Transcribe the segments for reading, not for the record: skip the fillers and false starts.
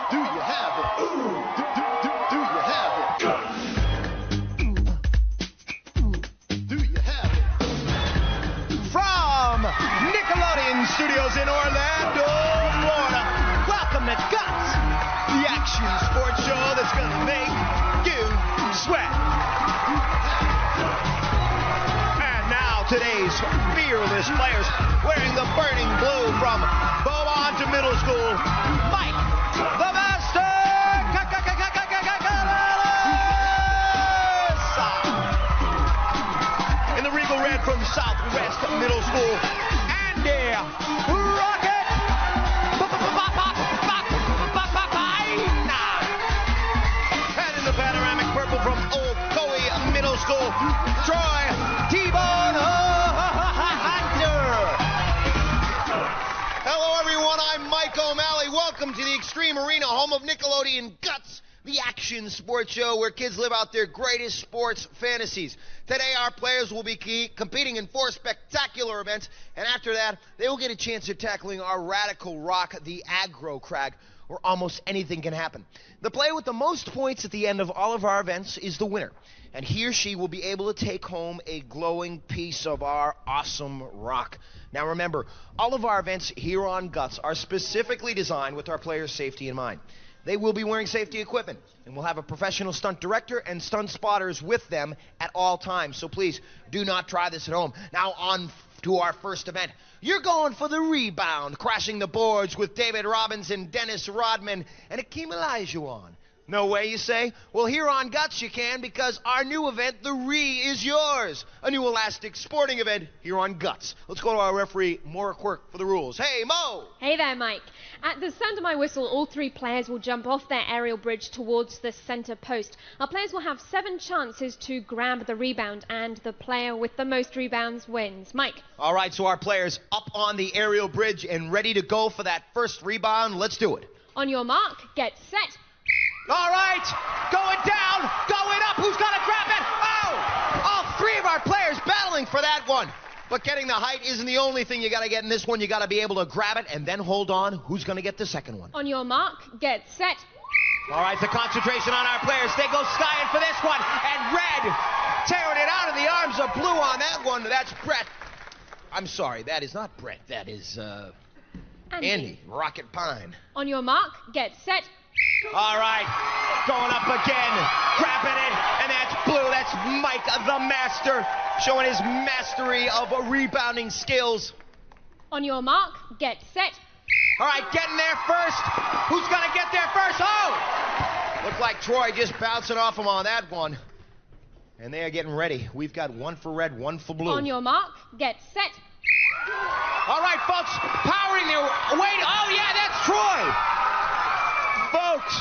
Do you have it? Do you have it? Do you have it? From Nickelodeon Studios in Orlando, Florida, welcome to Guts, the action sports show that's gonna make you sweat. And now today's fearless players wearing the burning blue from Beaumont to middle school, Mike, the Master Canales! In the regal red from Southwest Middle School, Andy Rocket! And in the panoramic purple from Old Coe Middle School, Troy T-Bone Hunter! Hello everyone, I'm Mike O'Malley. Welcome to the Extreme Arena, home of Nickelodeon Guts, the action sports show where kids live out their greatest sports fantasies. Today our players will be competing in 4 spectacular events, and after that they will get a chance at tackling our radical rock, the Aggro Crag, where almost anything can happen. The player with the most points at the end of all of our events is the winner, and he or she will be able to take home a glowing piece of our awesome rock. Now remember, all of our events here on Guts are specifically designed with our players' safety in mind. They will be wearing safety equipment, and we'll have a professional stunt director and stunt spotters with them at all times. So please, do not try this at home. Now on to our first event. You're going for the Rebound, crashing the boards with David Robbins and Dennis Rodman and Akeem Olajuwon. No way, you say? Well, here on Guts you can, because our new event, the is yours. A new elastic sporting event here on Guts. Let's go to our referee, Maura Quirk, for the rules. Hey, Mo! Hey there, Mike. At the sound of my whistle, all 3 players will jump off their aerial bridge towards the center post. Our players will have 7 chances to grab the rebound, and the player with the most rebounds wins. Mike. All right, so our players up on the aerial bridge and ready to go for that first rebound. Let's do it. On your mark, get set. All right, going down, going up, who's gonna grab it? Oh! All 3 of our players battling for that one. But getting the height isn't the only thing you gotta get in this one. You gotta be able to grab it and then hold on. Who's gonna get the second one? On your mark, get set. All right, the concentration on our players. They go skying for this one, and red tearing it out of the arms of blue on that one. That's Brett. I'm sorry, that is not Brett. That is, Andy Rocket Pine. On your mark, get set. All right, going up again, grabbing it, and that's blue. That's Mike, the Master, showing his mastery of rebounding skills. On your mark, get set. All right, getting there first. Who's going to get there first? Oh! Looked like Troy just bouncing off him on that one. And they are getting ready. We've got 1 for red, 1 for blue. On your mark, get set. All right, folks, powering their way. Oh, yeah, that's Troy. Folks,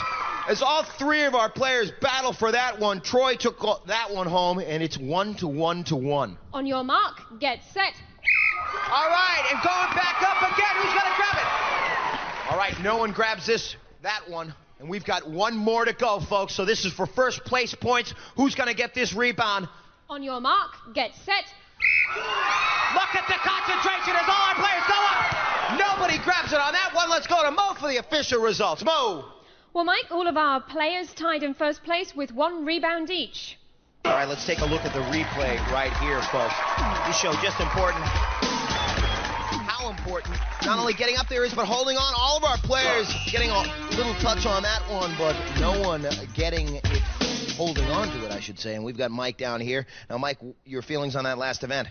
as all 3 of our players battle for that one, Troy took that one home, and it's 1 to 1 to 1. On your mark, get set. All right, and going back up again. Who's going to grab it? All right, no one grabs that one. And we've got 1 more to go, folks. So this is for first place points. Who's going to get this rebound? On your mark, get set. Look at the concentration as all our players go up. Nobody grabs it on that one. Let's go to Mo for the official results. Mo. Well, Mike, all of our players tied in first place with 1 rebound each. All right, let's take a look at the replay right here, folks. This show just important. How important not only getting up there is, but holding on. All of our players getting a little touch on that one, but no one getting it, holding on to it, I should say. And we've got Mike down here. Now, Mike, your feelings on that last event?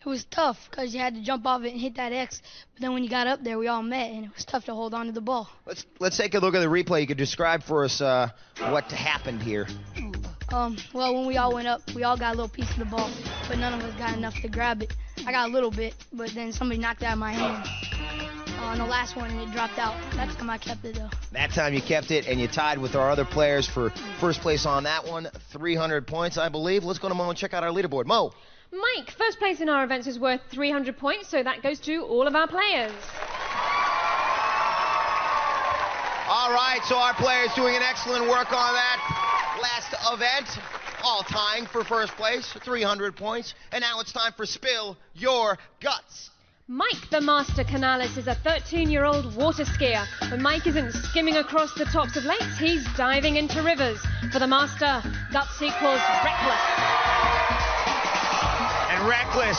It was tough because you had to jump off it and hit that X, but then when you got up there, we all met, and it was tough to hold on to the ball. Let's take a look at the replay. You could describe for us what happened here. Well, when we all went up, we all got a little piece of the ball, but none of us got enough to grab it. I got a little bit, but then somebody knocked it out of my hand. On the last one, and it dropped out. That time I kept it, though. That time you kept it, and you tied with our other players for first place on that one. 300 points, I believe. Let's go to Mo and check out our leaderboard. Mo. Mike, first place in our events is worth 300 points, so that goes to all of our players. All right, so our players doing an excellent work on that last event. All tying for first place, 300 points. And now it's time for Spill Your Guts. Mike the Master Canales is a 13-year-old water skier. When Mike isn't skimming across the tops of lakes, he's diving into rivers. For the Master, guts equals reckless. And reckless,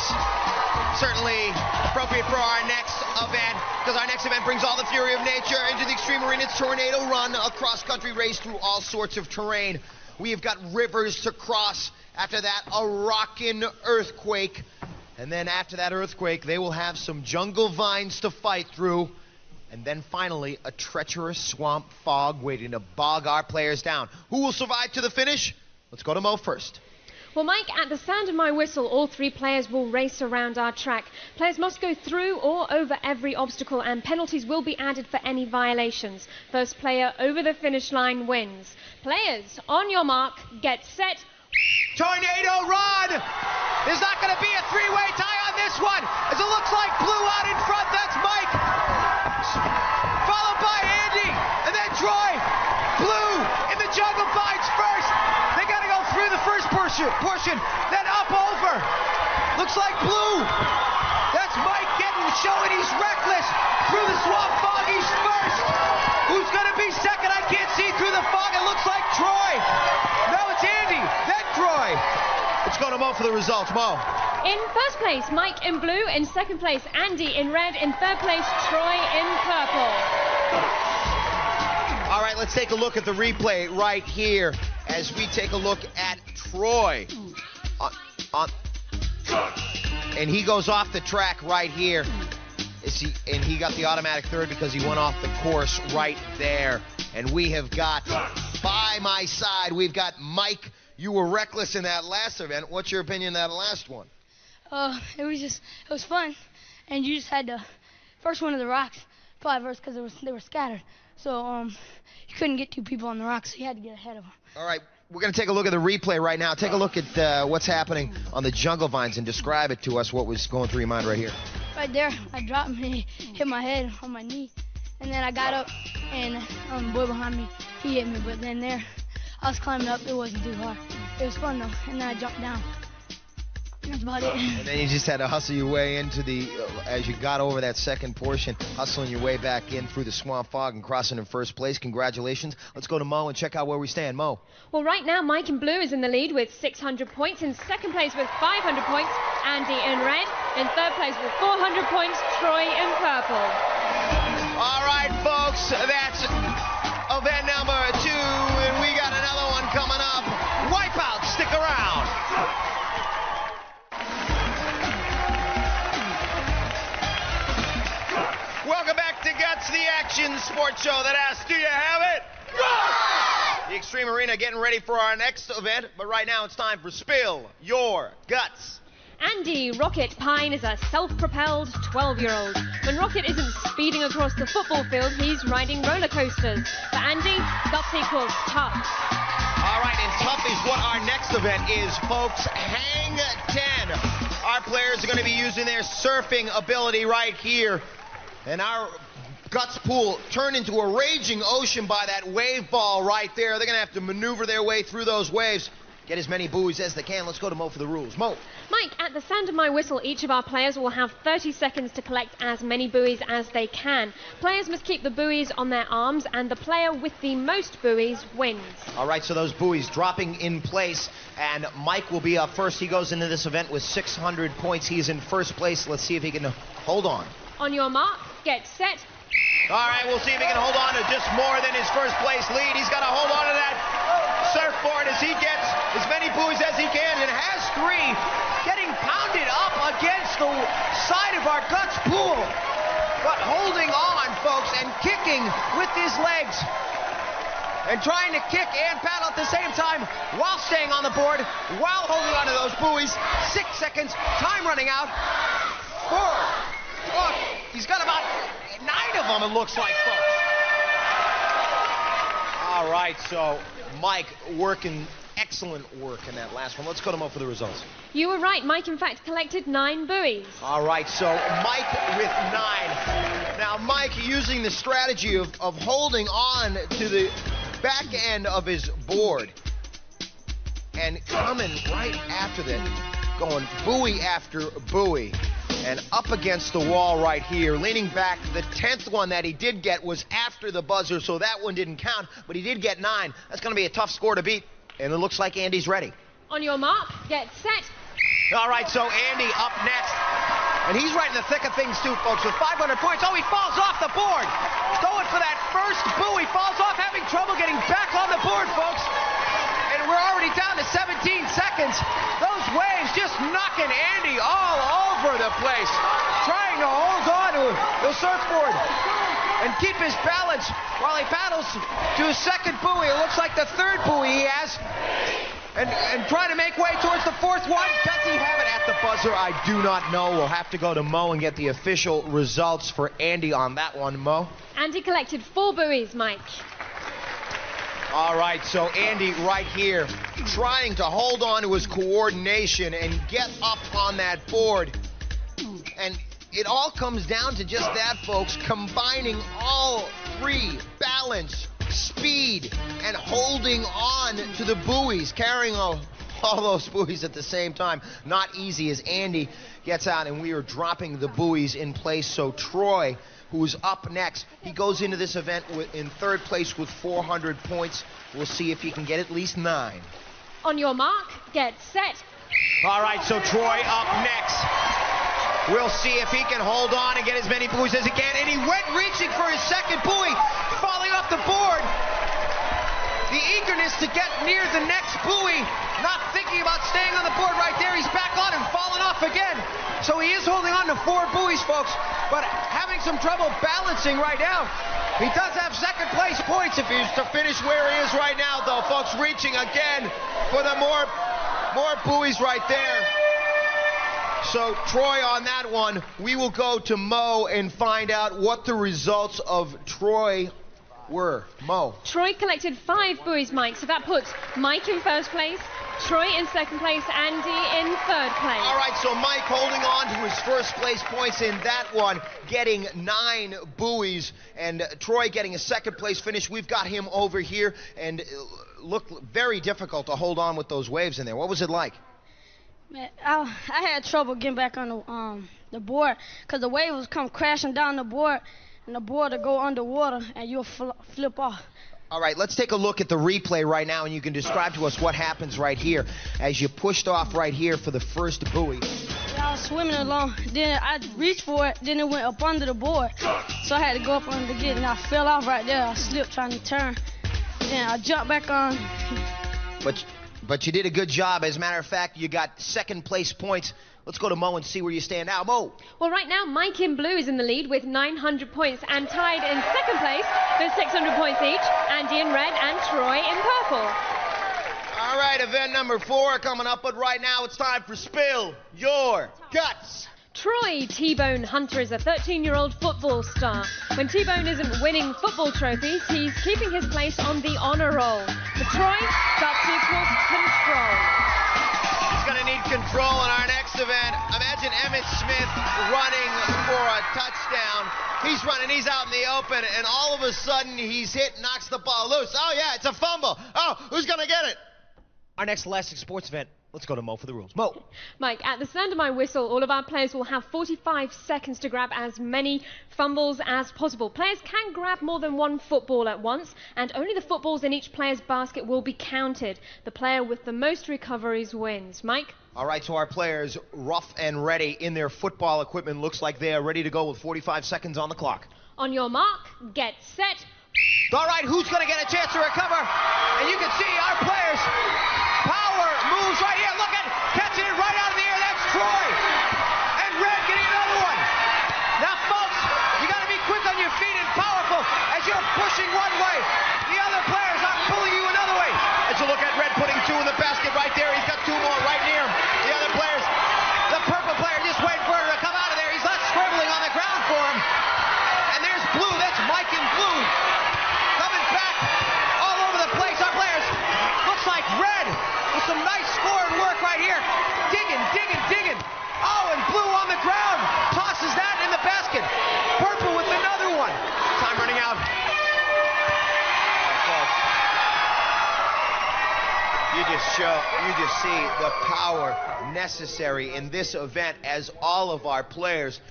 certainly appropriate for our next event, because our next event brings all the fury of nature into the Extreme Arena's Tornado Run, a cross-country race through all sorts of terrain. We have got rivers to cross. After that, a rockin' earthquake. And then after that earthquake, they will have some jungle vines to fight through. And then finally, a treacherous swamp fog waiting to bog our players down. Who will survive to the finish? Let's go to Mo first. Well, Mike, at the sound of my whistle, all 3 players will race around our track. Players must go through or over every obstacle, and penalties will be added for any violations. First player over the finish line wins. Players, on your mark, get set. Tornado Run! There's not going to be a 3-way tie on this one, as it looks like Blue out in front. That's Mike. Followed by Andy, and then Troy. Blue in the jungle vines first. They got to go through the first portion, then up over. Looks like Blue. That's Mike showing he's reckless. Through the swamp fog, he's first. Who's going to be second? I can't see through the fog. It looks like Troy. No, it's Andy, then Troy. Let's go to Mo for the results. Mo. In first place, Mike in blue. In second place, Andy in red. In third place, Troy in purple. All right, let's take a look at the replay right here as we take a look at Troy. And he goes off the track right here. And he got the automatic third because he went off the course right there. And we have got, by my side, we've got Mike. You were reckless in that last event. What's your opinion of that last one? It was fun. And you just had to, first one of the rocks, probably first because they were scattered. So you couldn't get 2 people on the rocks, so you had to get ahead of them. All right, we're going to take a look at the replay right now. Take a look at what's happening on the jungle vines and describe it to us, what was going through your mind right here. Right there, I dropped and hit my head on my knee. And then I got up, and the boy behind me, he hit me. But then there, I was climbing up. It wasn't too hard. It was fun, though. And then I jumped down. That's about it. And then you just had to hustle your way into the, as you got over that second portion, hustling your way back in through the swamp fog and crossing in first place. Congratulations. Let's go to Mo and check out where we stand. Mo. Well, right now, Mike in blue is in the lead with 600 points. In second place with 500 points, Andy in red. In third place with 400 points, Troy in purple. All right, folks, that's event number 2, and we got another one coming up. Wipeout, stick around. Welcome back to Guts, the action sports show that asks, do you have it? Yes! The Extreme Arena getting ready for our next event, but right now it's time for Spill Your Guts. Andy Rocket Pine is a self-propelled 12-year-old. When Rocket isn't speeding across the football field, he's riding roller coasters. For Andy, guts equals tough. All right, and tough is what our next event is, folks. Hang 10. Our players are going to be using their surfing ability right here. And our Guts pool turned into a raging ocean by that wave ball right there. They're going to have to maneuver their way through those waves. Get as many buoys as they can. Let's go to Mo for the rules. Mo. Mike, at the sound of my whistle, each of our players will have 30 seconds to collect as many buoys as they can. Players must keep the buoys on their arms, and the player with the most buoys wins. All right, so those buoys dropping in place, and Mike will be up first. He goes into this event with 600 points. He's in first place. Let's see if he can hold on. On your mark, get set. All right, we'll see if he can hold on to just more than his first place lead. He's got to hold on to that surfboard as he gets as many buoys as he can, and has 3, getting pounded up against the side of our Guts pool, but holding on, folks, and kicking with his legs and trying to kick and paddle at the same time while staying on the board, while holding on to those buoys. 6 seconds, time running out. 4. Oh, he's got about 9 of them, it looks like, folks. All right, so Mike working excellent work in that last one. Let's go to Mo for the results. You were right. Mike, in fact, collected 9 buoys. All right, so Mike with 9. Now, Mike using the strategy of holding on to the back end of his board and coming right after that, going buoy after buoy. and up against the wall right here, leaning back. The 10th one that he did get was after the buzzer, so that one didn't count, but he did get 9. That's going to be a tough score to beat, and it looks like Andy's ready. On your mark, get set. All right, so Andy up next, and he's right in the thick of things too, folks, with 500 points. Oh, he falls off the board. Going for that first buoy, falls off, having trouble getting back on the board, folks. And we're already down to 17 seconds. Those waves just knocking Andy all over the place, trying to hold on to the surfboard and keep his balance while he paddles to his second buoy. It looks like the third buoy he has. And trying to make way towards the 4th one. Does he have it at the buzzer? I do not know. We'll have to go to Mo and get the official results for Andy on that one. Mo? Andy collected 4 buoys, Mike. All right, so Andy right here trying to hold on to his coordination and get up on that board. And it all comes down to just that, folks, combining all 3: balance, speed, and holding on to the buoys, carrying all those buoys at the same time. Not easy as Andy gets out, and we are dropping the buoys in place. So Troy, who is up next, he goes into this event in 3rd place with 400 points. We'll see if he can get at least 9. On your mark, get set. All right, so Troy up next. We'll see if he can hold on and get as many buoys as he can. And he went reaching for his second buoy, falling off the board. The eagerness to get near the next buoy, not thinking about staying on the board right there. He's back on and falling off again. So he is holding on to 4 buoys, folks, but having some trouble balancing right now. He does have second place points if he was to finish where he is right now, though, folks. Reaching again for the more buoys right there. So Troy on that one. We will go to Mo and find out what the results of Troy were. Mo. Troy collected 5 buoys, Mike, so that puts Mike in 1st place, Troy in 2nd place, Andy in 3rd place. All right, so Mike holding on to his 1st place points in that one, getting 9 buoys, and Troy getting a 2nd place finish. We've got him over here, and looked very difficult to hold on with those waves in there. What was it like? Man, I had trouble getting back on the board because the wave was come crashing down the board, and the board would go underwater, and you'll flip off. All right, let's take a look at the replay right now, and you can describe to us what happens right here as you pushed off right here for the first buoy. Yeah, I was swimming along, then I reached for it, then it went up under the board, so I had to go up under to get it, and I fell off right there. I slipped trying to turn, then I jumped back on. But you did a good job. As a matter of fact, you got 2nd place points. Let's go to Mo and see where you stand now. Mo. Well, right now, Mike in blue is in the lead with 900 points and tied in 2nd place with 600 points each. Andy in red and Troy in purple. All right, event number 4 coming up, but right now it's time for Spill Your Guts. Troy T-Bone Hunter is a 13-year-old football star. When T-Bone isn't winning football trophies, he's keeping his place on the honor roll. For Troy, guts equals control. He's going to need control in our next event. Imagine Emmitt Smith running for a touchdown. He's running, he's out in the open, and all of a sudden he's hit, knocks the ball loose. Oh, yeah, it's a fumble. Oh, who's going to get it? Our next Elastic Sports event. Let's go to Mo for the rules. Mo. Mike, at the sound of my whistle, all of our players will have 45 seconds to grab as many fumbles as possible. Players can grab more than 1 football at once, and only the footballs in each player's basket will be counted. The player with the most recoveries wins. Mike? All right, so our players, rough and ready in their football equipment. Looks like they are ready to go with 45 seconds on the clock. On your mark, get set. All right, who's going to get a chance to recover? And you can see our players' power moves right here. Look at catching it right out of the air. That's Troy. And Red getting another one. Now, folks, you got to be quick on your feet and powerful as you're pushing one way. The other players are pulling you another way. As you look at Red putting 2 in the basket right there. He's got 2 more right near him. The other players, the purple player just waiting for her to come out of there. He's not scribbling on the ground for him. And there's blue. That's Mike in blue. Coming back all over the place. Our players, looks like Red with some nice scoring work right here. Digging, digging, digging. Oh, and blue on the ground. Tosses that in the basket. Purple with another one. Time running out. You You just see the power necessary in this event as all of our players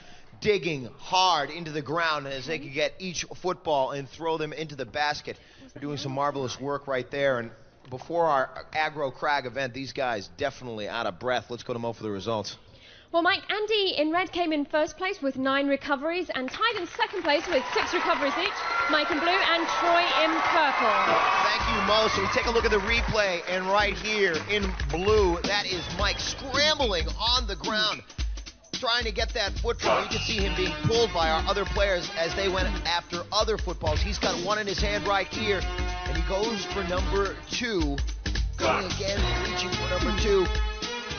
digging hard into the ground as they can get each football and throw them into the basket. They're doing some marvelous work right there. And before our Aggro Crag event, these guys definitely out of breath. Let's go to Mo for the results. Well, Mike, Andy in red came in first place with 9 recoveries and tied in second place with 6 recoveries each. Mike in blue and Troy in purple. Thank you, Mo. So we take a look at the replay, and right here in blue, that is Mike scrambling on the ground, trying to get that football. You can see him being pulled by our other players as they went after other footballs. He's got one in his hand right here, and he goes for number 2. Going again, reaching for number 2.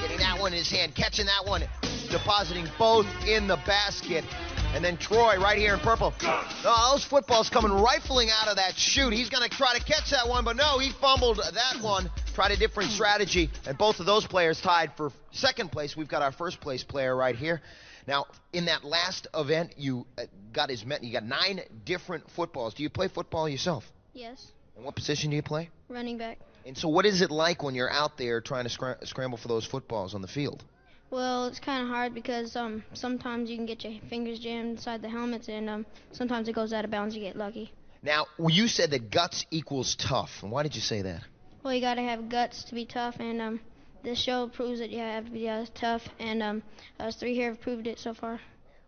Getting that one in his hand, catching that one, depositing both in the basket. And then Troy right here in purple. Oh, those footballs coming rifling out of that chute. He's going to try to catch that one, but no, he fumbled that one. Tried a different strategy, and both of those players tied for second place. We've got our first place player right here. Now, in that last event, you got 9 different footballs. Do you play football yourself? Yes. And what position do you play? Running back. And so what is it like when you're out there trying to scramble for those footballs on the field? Well, it's kind of hard because sometimes you can get your fingers jammed inside the helmets, and sometimes it goes out of bounds. You get lucky. Now, you said that guts equals tough. And why did you say that? Well, you got to have guts to be tough, and this show proves that you have to be tough, and us 3 here have proved it so far.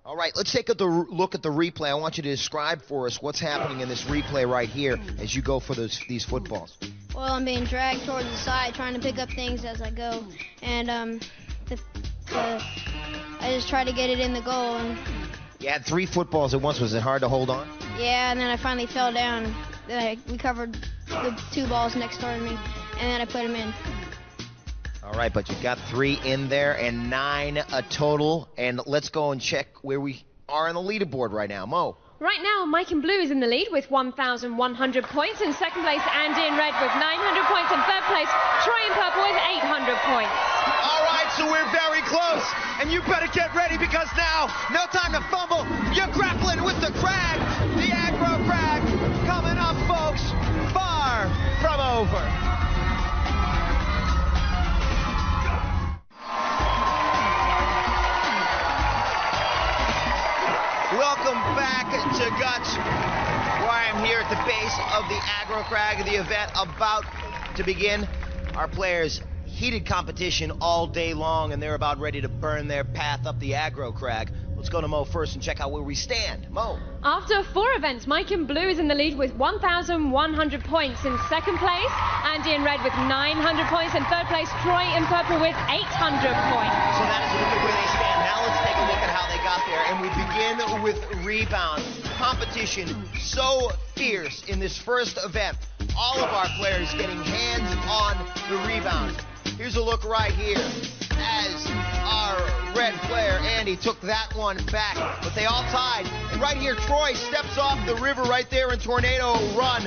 All right, let's take a look at the replay. I want you to describe for us what's happening in this replay right here as you go for these footballs. Well, I'm being dragged towards the side, trying to pick up things as I go, and I just try to get it in the goal. And you had 3 footballs at once. Was it hard to hold on? Yeah, and then I finally fell down. Then I recovered the 2 balls next door to me, and then I put them in. All right, but you got 3 in there and 9 a total. And let's go and check where we are on the leaderboard right now. Mo. Right now, Mike in blue is in the lead with 1,100 points. In second place, Andy in red with 900 points. In third place, Troy in purple with 800 points. All right, so we're very close. And you better get ready because now, no time to fumble. You're grappling with the Crag. The Aggro Crag coming up, folks. Far from over. Welcome back to Guts, where I am here at the base of the Aggro Crag, the event about to begin. Our players heated competition all day long, and they're about ready to burn their path up the Aggro Crag. Let's go to Mo first and check out where we stand. Mo. After 4 events, Mike in blue is in the lead with 1,100 points. In second place, Andy in red with 900 points. In third place, Troy in purple with 800 points. So that is a look at where they stand. Now let's take a look at how they got there. And we begin with Rebound. Competition so fierce in this first event. All of our players getting hands on the rebound. Here's a look right here as our red player, Andy, took that one back, but they all tied. And right here, Troy steps off the river right there in Tornado Run.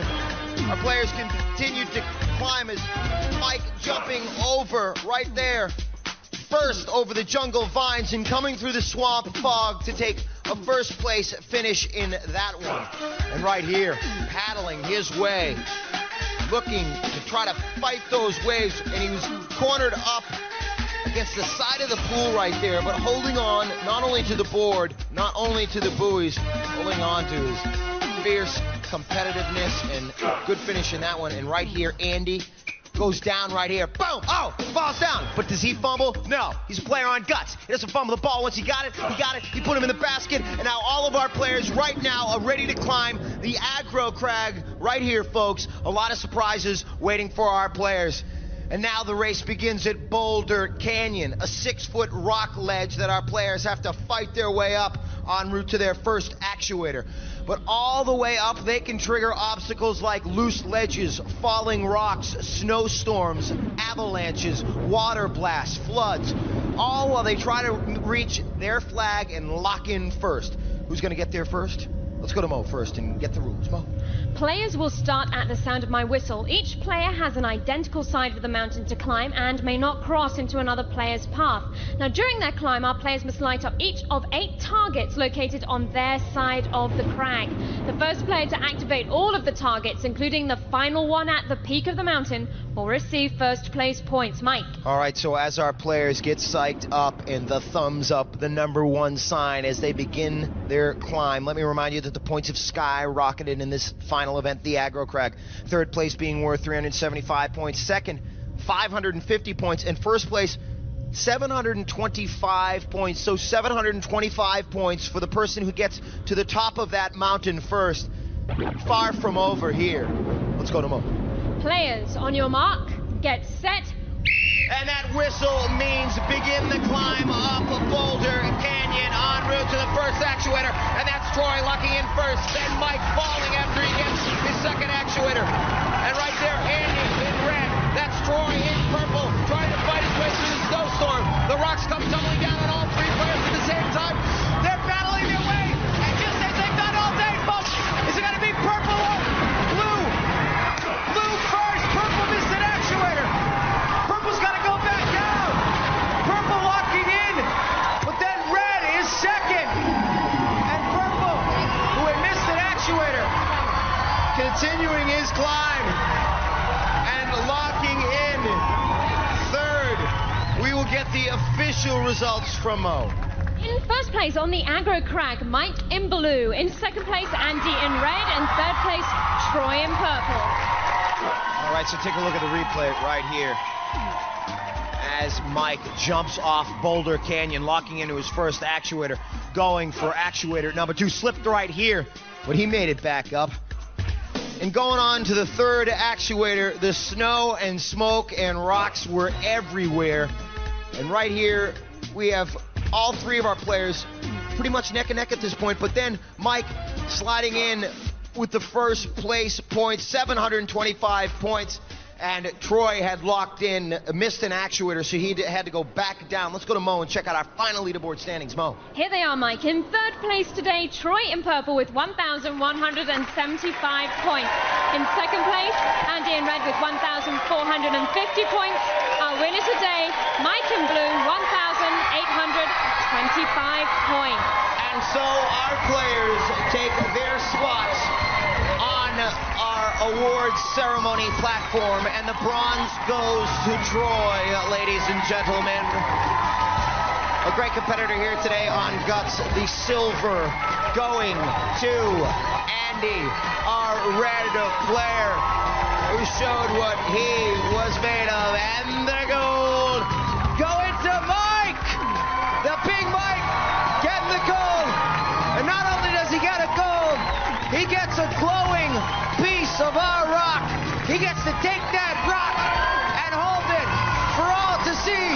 Our players continue to climb as Mike jumping over right there. First over the jungle vines and coming through the swamp fog to take a first place finish in that one. And right here, paddling his way, looking to try to fight those waves, and he was cornered up against the side of the pool right there, but holding on not only to the board, not only to the buoys, holding on to his fierce competitiveness and good finish in that one. And right here, Andy goes down right here. Boom! Oh, falls down. But does he fumble? No. He's a player on Guts. He doesn't fumble the ball. Once he got it, he put him in the basket. And now all of our players right now are ready to climb the Aggro Crag right here, folks. A lot of surprises waiting for our players. And now the race begins at Boulder Canyon, a 6-foot rock ledge that our players have to fight their way up en route to their first actuator. But all the way up, they can trigger obstacles like loose ledges, falling rocks, snowstorms, avalanches, water blasts, floods, all while they try to reach their flag and lock in first. Who's going to get there first? Let's go to Mo first and get the rules. Mo. Players will start at the sound of my whistle. Each player has an identical side of the mountain to climb and may not cross into another player's path. Now, during their climb, our players must light up each of 8 targets located on their side of the crag. The first player to activate all of the targets, including the final one at the peak of the mountain, will receive first place points. Mike. All right, so as our players get psyched up and the thumbs up, the #1 sign as they begin their climb, let me remind you that the points have skyrocketed in this final event, the Aggro Crag. Third place being worth 375 points, second 550 points, and first place 725 points. So 725 points for the person who gets to the top of that mountain first. Far from over here. Let's go to Mo. Players, on your mark, get set. And that whistle means begin the climb up Boulder Canyon en route to the first actuator. And that's Troy locking in first, then Mike falling after he gets his second actuator. And right there, Andy in red. That's Troy in purple, trying to fight his way through the snowstorm. The rocks come tumbling down on all 3 players at the same time. They're battling their way, and just as they've done all day, folks, is it going to be purple or blue? Blue first, purple missed an actuator. Purple's got to go back down. Purple locking in, but then red is second. And purple, who had missed an actuator, continuing his climb and locking in third. We will get the official results from Mo. In first place on the Aggro Crag, Mike in blue. In second place, Andy in red. And third place, Troy in purple. All right, so take a look at the replay right here. As Mike jumps off Boulder Canyon, locking into his first actuator, going for actuator #2, slipped right here, but he made it back up. And going on to the third actuator, the snow and smoke and rocks were everywhere. And right here, we have all 3 of our players pretty much neck and neck at this point, but then Mike sliding in with the first place points, 725 points. And Troy had locked in, missed an actuator, so he had to go back down. Let's go to Mo and check out our final leaderboard standings. Mo. Here they are, Mike. In third place today, Troy in purple with 1,175 points. In second place, Andy in red with 1,450 points. Our winner today, Mike in blue, 1,825 points. And so our players take their spots on our awards ceremony platform, and the bronze goes to Troy, ladies and gentlemen. A great competitor here today on Guts. The silver going to Andy, our red player, who showed what he was made of. And the gold going to Mike, the big Mike, getting the gold. And not only does he get a gold, he gets a glowing piece of our rock. He gets to take that rock and hold it for all to see.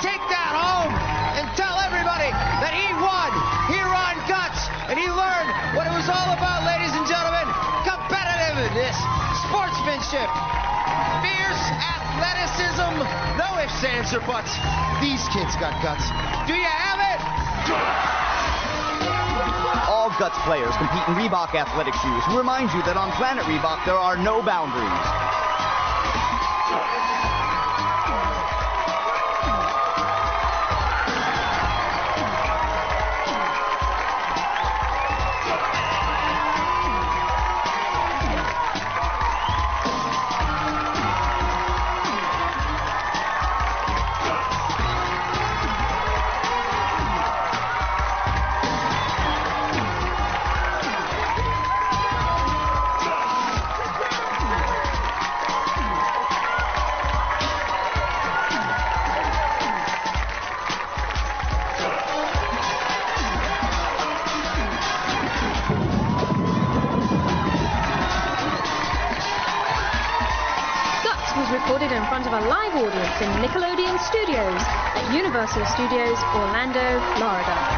Take that home and tell everybody that he won here on Guts. And he learned what it was all about, ladies and gentlemen. Competitiveness, sportsmanship, fierce athleticism. No ifs, ands, or buts. These kids got guts. Do you have it? All Guts players compete in Reebok athletic shoes. We remind you that on Planet Reebok, there are no boundaries. Recorded in front of a live audience in Nickelodeon Studios at Universal Studios, Orlando, Florida.